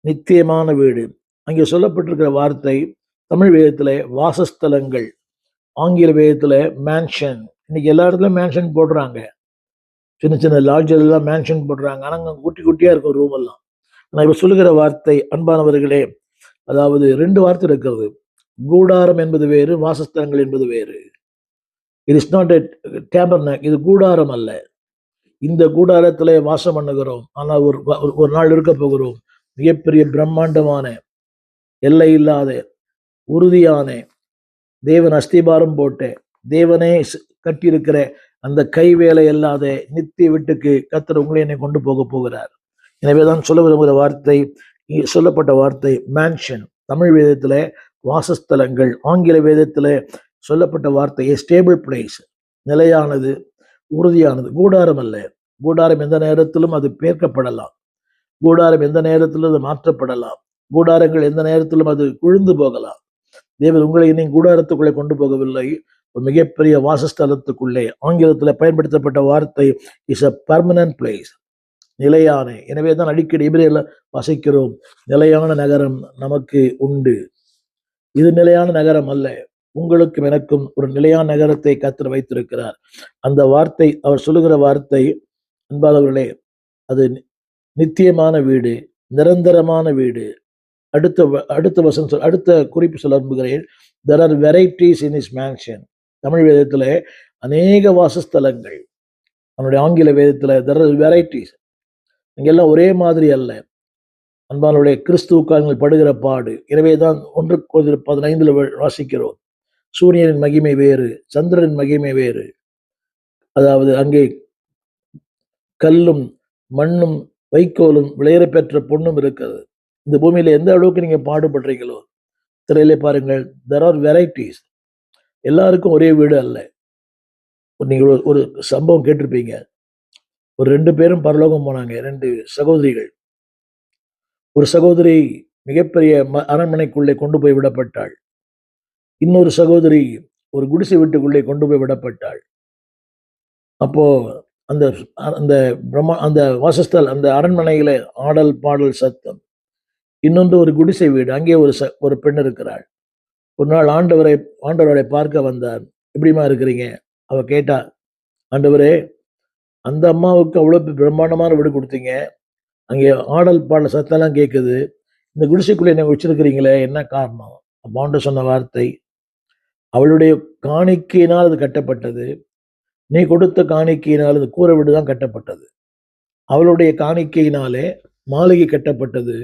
நித்தியமான வீடு. அங்கே சொல்லப்பட்டிருக்கிற வார்த்தை தமிழ் வேதத்தில் வாசஸ்தலங்கள், ஆங்கில வேதத்தில் மேன்ஷன். இன்னைக்கு எல்லா இடத்துலையும் மேன்ஷன் போடுறாங்க. சின்ன சின்ன லாட்ஜ் எல்லாம் மேன்ஷன் போடுறாங்க. ஆனால் அங்கே குட்டி குட்டியாக இருக்கும் ரூம் எல்லாம். நான் இப்போ சொல்லுகிற வார்த்தை அன்பானவர்களே, அதாவது 2 வார்த்தை இருக்கிறது. கூடாரம் என்பது வேறு, வாசஸ்தலங்கள் என்பது வேறு. It is not a tabernacle. இது கூடாரம் அல்ல. இந்த கூடாரத்தில் வாசம் பண்ணுகிறோம். ஆனால் ஒரு நாள் இருக்க போகிறோம். மிகப்பெரிய பிரம்மாண்டமான, எல்லை இல்லாத, உறுதியான, தேவன் அஸ்திபாரம் போட்ட, தேவனே கட்டியிருக்கிற அந்த கை வேலை இல்லாத நித்திய வீட்டுக்கு கர்த்தர் உங்களை என்னை கொண்டு போக போகிறார். எனவேதான் சொல்ல விரும்புகிற வார்த்தை, சொல்லப்பட்ட வார்த்தை மேன்ஷன். தமிழ் வேதத்தில் வாசஸ்தலங்கள், ஆங்கில வேதத்தில் சொல்லப்பட்ட வார்த்தை ஸ்டேபிள் பிளேஸ், நிலையானது, உறுதியானது. கூடாரம் அல்ல. கூடாரம் எந்த நேரத்திலும் அது பேர்க்கப்படலாம். கூடாரம் எந்த நேரத்திலும் அது மாற்றப்படலாம். கூடாரங்கள் எந்த நேரத்திலும் அது குழிந்து போகலாம். தேவன் உங்களை இன்னும் கூடாரத்துக்குள்ளே கொண்டு போகவில்லை, ஒரு மிகப்பெரிய வாசஸ்தலத்துக்குள்ளே. ஆங்கிலத்தில் பயன்படுத்தப்பட்ட வார்த்தை இஸ் அ பர்மனன்ட் பிளேஸ், நிலையான. எனவே தான் அடிக்கடி எபிரேயர்ல வாசிக்கிறோம், நிலையான நகரம் நமக்கு உண்டு. இது நிலையான நகரம் அல்ல. உங்களுக்கும் எனக்கும் ஒரு நிலையான நகரத்தை கர்த்தர் வைத்திருக்கிறார். அந்த வார்த்தை, அவர் சொல்லுகிற வார்த்தை அன்பானவர்களே, அது நித்தியமான வீடு, நிரந்தரமான வீடு. அடுத்த வசனம், அடுத்த குறிப்பு சொல்ல விரும்புகிறேன். there are varieties in his mansion. Tamil வேதத்தில் அநேக வாசஸ்தலங்கள். நம்முடைய ஆங்கில வேதத்தில் there are varieties. இங்கெல்லாம் ஒரே மாதிரி அல்ல. அன்பானுடைய கிறிஸ்துவுக்காரங்கள் படுகிற பாடு. எனவே தான் 1 வாசிக்கிறோம், சூரியனின் மகிமை வேறு, சந்திரனின் மகிமை வேறு. அதாவது அங்கே கல்லும் மண்ணும் வைக்கோலும் விளையற பெற்ற பொண்ணும் இருக்கிறது. இந்த பூமியில எந்த அளவுக்கு நீங்க பாடுபடுறீங்களோ, திரையிலே பாருங்கள், தெர் ஆர் வெரைட்டிஸ். எல்லாருக்கும் ஒரே வீடு அல்ல. நீங்க ஒரு சம்பவம் கேட்டிருப்பீங்க. ஒரு 2 பேரும் பரலோகம் போனாங்க, 2 சகோதரிகள். ஒரு சகோதரி மிகப்பெரிய அரண்மனைக்குள்ளே கொண்டு போய் விடப்பட்டாள். இன்னொரு சகோதரி ஒரு குடிசை வீட்டுக்குள்ளே கொண்டு போய் விடப்பட்டாள். அப்போ அந்த அந்த வாசஸ்தல், அந்த அரண்மனையில ஆடல் பாடல் சத்தம். இன்னொன்று ஒரு குடிசை வீடு, அங்கே ஒரு பெண் இருக்கிறாள். ஒரு நாள் ஆண்டவரை பார்க்க வந்தார். எப்படிமா இருக்கிறீங்க? அவ கேட்டா, ஆண்டவரே, அந்த அம்மாவுக்கு அவ்வளவு பிரம்மாண்டமான வீடு கொடுத்தீங்க, அங்கே ஆடல் பாடல் சத்தம்லாம் கேட்குது, இந்த குடிசைக்குள்ளே என்ன வச்சிருக்கிறீங்களே, என்ன காரணம்? ஆண்டவர் சொன்ன வார்த்தை, அவளுடைய காணிக்கையினால் அது கட்டப்பட்டது, நீ கொடுத்த காணிக்கையினால் அது கூரை வீடு தான் கட்டப்பட்டது. அவளுடைய காணிக்கையினாலே மாளிகை கட்டப்பட்டது,